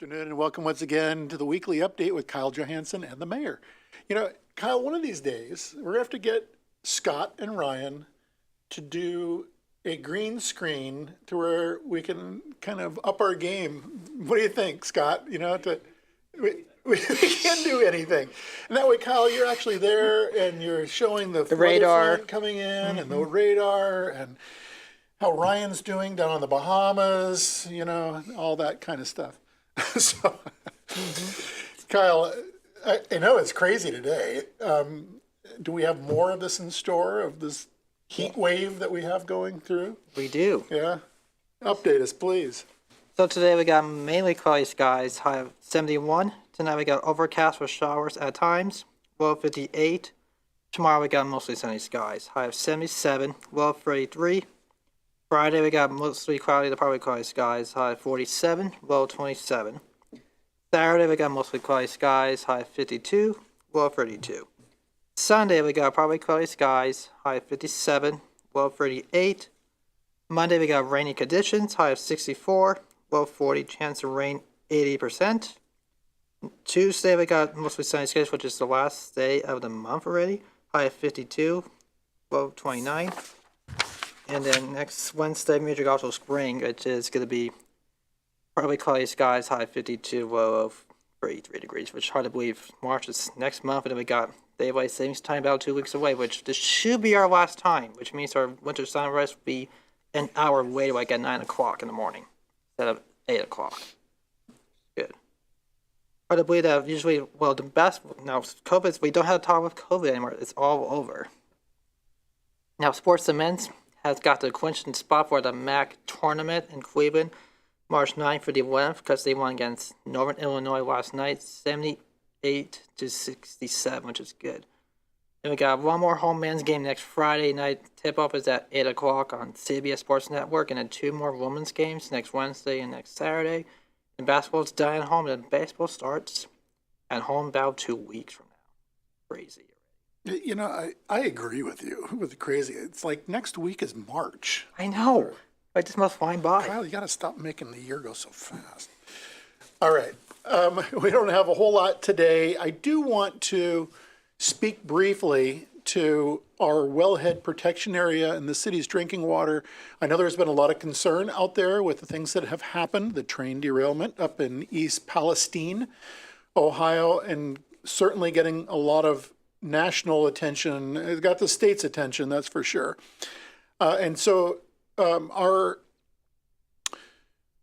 afternoon and welcome once again to the weekly update with Kyle Johansson and the mayor. You know, Kyle, one of these days we're going to have to get Scott and Ryan to do a green screen to where we can kind of up our game. What do you think, Scott? We can't do anything. And that way, Kyle, you're actually there and you're showing the radar front coming in and the radar and how Ryan's doing down on the Bahamas, all that kind of stuff. So, Kyle, I know it's crazy today. Do we have more of this in store, of this heat wave that we have going through? We do. Yeah? Update us, please. So today we got mainly cloudy skies, high of 71. Tonight we got overcast with showers at times, low of 58. Tomorrow we got mostly sunny skies, high of 77, low of 33. Friday we got mostly cloudy to partly cloudy skies, high of 47, low of 27. Saturday we got mostly cloudy skies, high of 52, low of 32. Sunday we got partly cloudy skies, high of 57, low of 38. Monday we got rainy conditions, high of 64, low of 40, chance of rain 80%. Tuesday we got mostly sunny skies, which is the last day of the month already, high of 52, low of 29. And then next Wednesday, Major also spring, which is going to be partly cloudy skies, high of 52, low of 33 degrees, which is hard to believe March is next month. And then we got daylight savings time about 2 weeks away, which this should be our last time, which means our winter sunrise will be an hour later, like at 9 o'clock in the morning instead of 8 o'clock. Good. Hard to believe that usually, well, the best, now COVID, we don't have to talk about COVID anymore. It's all over. Now, sports events has got the clinching spot for the MAC tournament in Cleveland, March 9th for the 11th, because they won against Northern Illinois last night, 78-67, which is good. Then we got one more home men's game next Friday night. Tip-off is at 8 o'clock on CBS Sports Network, and then two more women's games next Wednesday and next Saturday. And basketball's done at home, and baseball starts at home about 2 weeks from now. Crazy. I agree with you with the crazy. It's like next week is March. I know. I just must flying by. Kyle, you got to stop making the year go so fast. All right. We don't have a whole lot today. I do want to speak briefly to our wellhead protection area and the city's drinking water. I know there's been a lot of concern out there with the things that have happened, the train derailment up in East Palestine, Ohio, and certainly getting a lot of national attention. It got the state's attention, that's for sure. And so our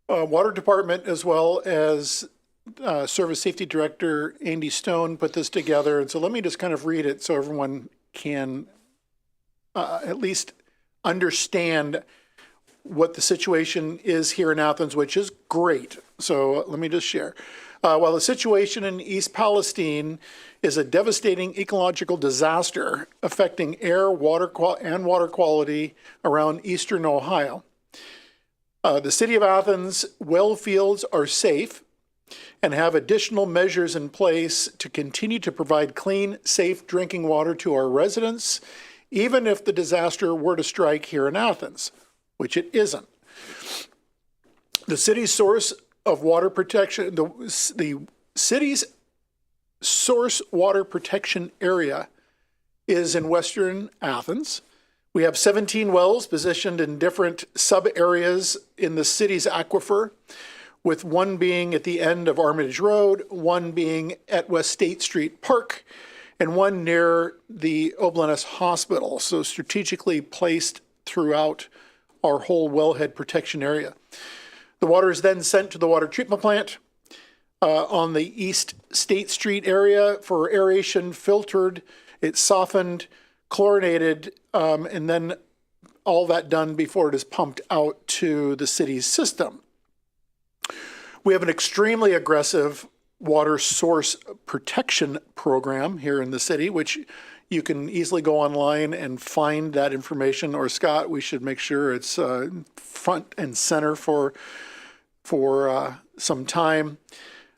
water department, as well as Service Safety Director Andy Stone, put this together. And so let me just kind of read it so everyone can at least understand what the situation is here in Athens, which is great. So let me just share. While the situation in East Palestine is a devastating ecological disaster affecting air, water quality around eastern Ohio, the city of Athens well fields are safe and have additional measures in place to continue to provide clean, safe drinking water to our residents, even if the disaster were to strike here in Athens, which it isn't. The city's source of water protection, the city's source water protection area is in western Athens. We have 17 wells positioned in different sub-areas in the city's aquifer, with one being at the end of Armitage Road, one being at West State Street Park, and one near the Oblanus Hospital, so strategically placed throughout our whole wellhead protection area. The water is then sent to the water treatment plant on the East State Street area for aeration, filtered, it's softened, chlorinated, and then all that done before it is pumped out to the city's system. We have an extremely aggressive water source protection program here in the city, which you can easily go online and find that information. Or Scott, we should make sure it's front and center for some time.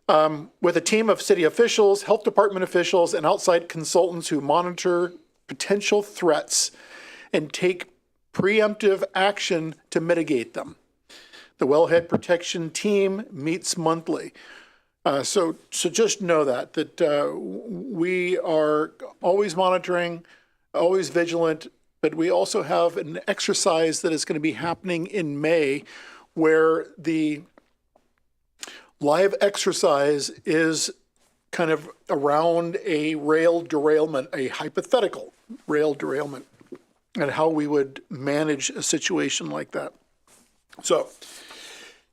With a team of city officials, health department officials, and outside consultants who monitor potential threats and take preemptive action to mitigate them. The wellhead protection team meets monthly. So just know that we are always monitoring, always vigilant, but we also have an exercise that is going to be happening in May where the live exercise is kind of around a rail derailment, a hypothetical rail derailment, and how we would manage a situation like that. So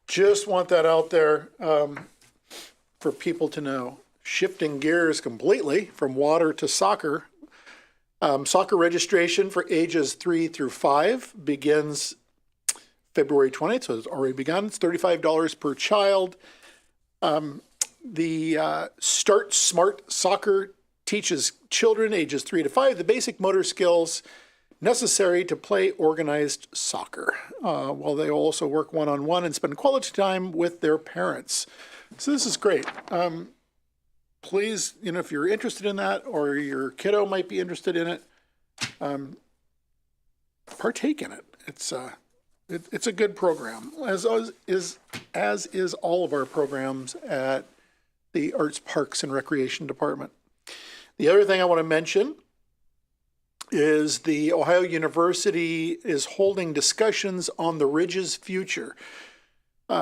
just want that out there for people to know. Shifting gears completely from water to soccer. Soccer registration for ages 3 through 5 begins February 20th, so it's already begun. It's $35 per child. The Start Smart Soccer teaches children ages 3 to 5 the basic motor skills necessary to play organized soccer, while they also work one-on-one and spend quality time with their parents. So this is great. Please, if you're interested in that, or your kiddo might be interested in it, partake in it. It's a good program, as is all of our programs at the Arts, Parks, and Recreation Department. The other thing I want to mention is the Ohio University is holding discussions on the Ridge's future.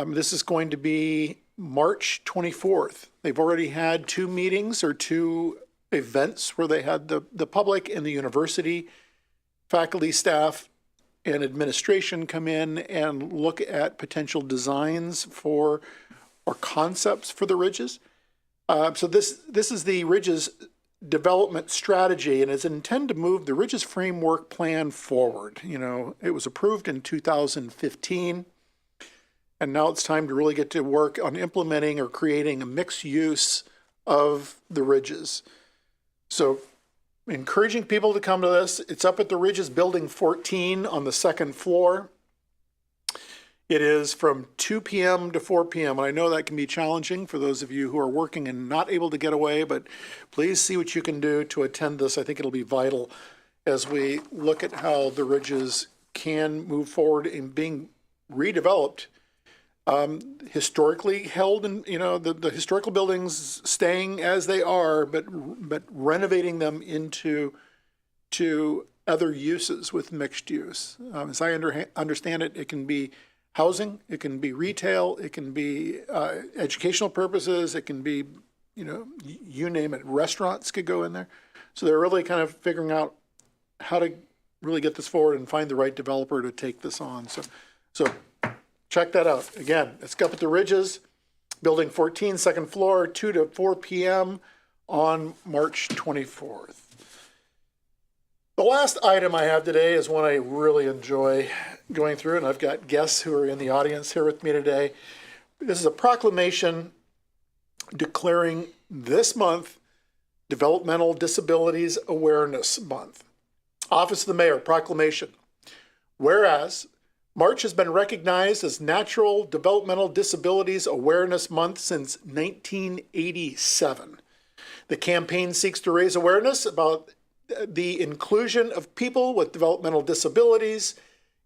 This is going to be March 24th. They've already had 2 meetings or 2 events where they had the public and the university, faculty, staff, and administration come in and look at potential designs for or concepts for the Ridges. So this is the Ridges development strategy, and it's intended to move the Ridges framework plan forward. It was approved in 2015, and now it's time to really get to work on implementing or creating a mixed use of the Ridges. So encouraging people to come to this. It's up at the Ridges Building 14 on the 2nd floor. It is from 2 p.m. to 4 p.m. And I know that can be challenging for those of you who are working and not able to get away, but please see what you can do to attend this. I think it'll be vital as we look at how the Ridges can move forward in being redeveloped. Historically held, and the historical buildings staying as they are, but renovating them into other uses with mixed use. As I understand it, it can be housing, it can be retail, it can be educational purposes, it can be you name it. Restaurants could go in there. So they're really kind of figuring out how to really get this forward and find the right developer to take this on. So check that out. Again, it's up at the Ridges, Building 14, 2nd floor, 2 to 4 p.m. on March 24th. The last item I have today is one I really enjoy going through, and I've got guests who are in the audience here with me today. This is a proclamation declaring this month Developmental Disabilities Awareness Month. Office of the Mayor, proclamation. Whereas March has been recognized as Natural Developmental Disabilities Awareness Month since 1987. The campaign seeks to raise awareness about the inclusion of people with developmental disabilities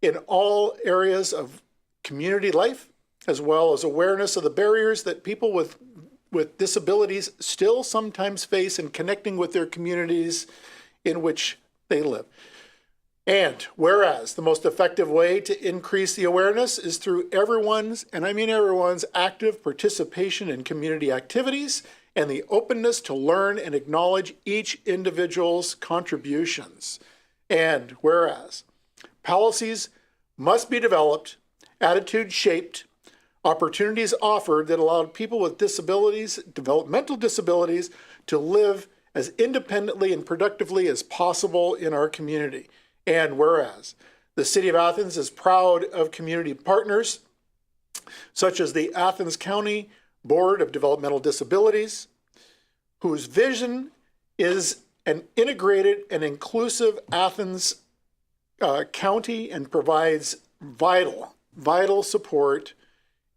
in all areas of community life, as well as awareness of the barriers that people with disabilities still sometimes face in connecting with their communities in which they live. And whereas the most effective way to increase the awareness is through everyone's, and I mean everyone's, active participation in community activities and the openness to learn and acknowledge each individual's contributions. And whereas policies must be developed, attitudes shaped, opportunities offered that allow people with disabilities, developmental disabilities, to live as independently and productively as possible in our community. And whereas the City of Athens is proud of community partners such as the Athens County Board of Developmental Disabilities, whose vision is an integrated and inclusive Athens County and provides vital support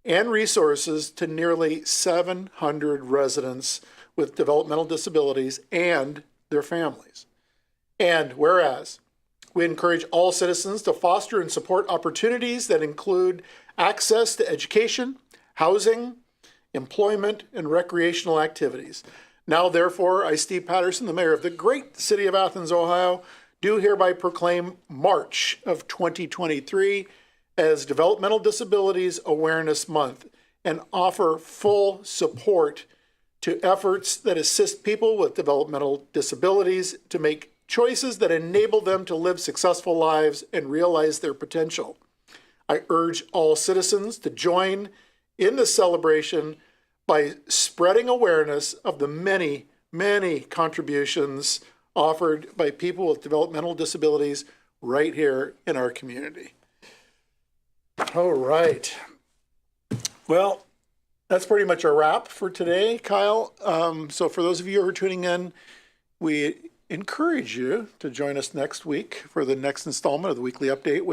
and resources to nearly 700 residents with developmental disabilities and their families. And whereas we encourage all citizens to foster and support opportunities that include access to education, housing, employment, and recreational activities. Now, therefore, I, Steve Patterson, the mayor of the great city of Athens, Ohio, do hereby proclaim March of 2023 as Developmental Disabilities Awareness Month and offer full support to efforts that assist people with developmental disabilities to make choices that enable them to live successful lives and realize their potential. I urge all citizens to join in the celebration by spreading awareness of the many, many contributions offered by people with developmental disabilities right here in our community. All right. Well, that's pretty much a wrap for today, Kyle. So for those of you who are tuning in, we encourage you to join us next week for the next installment of the Weekly Update.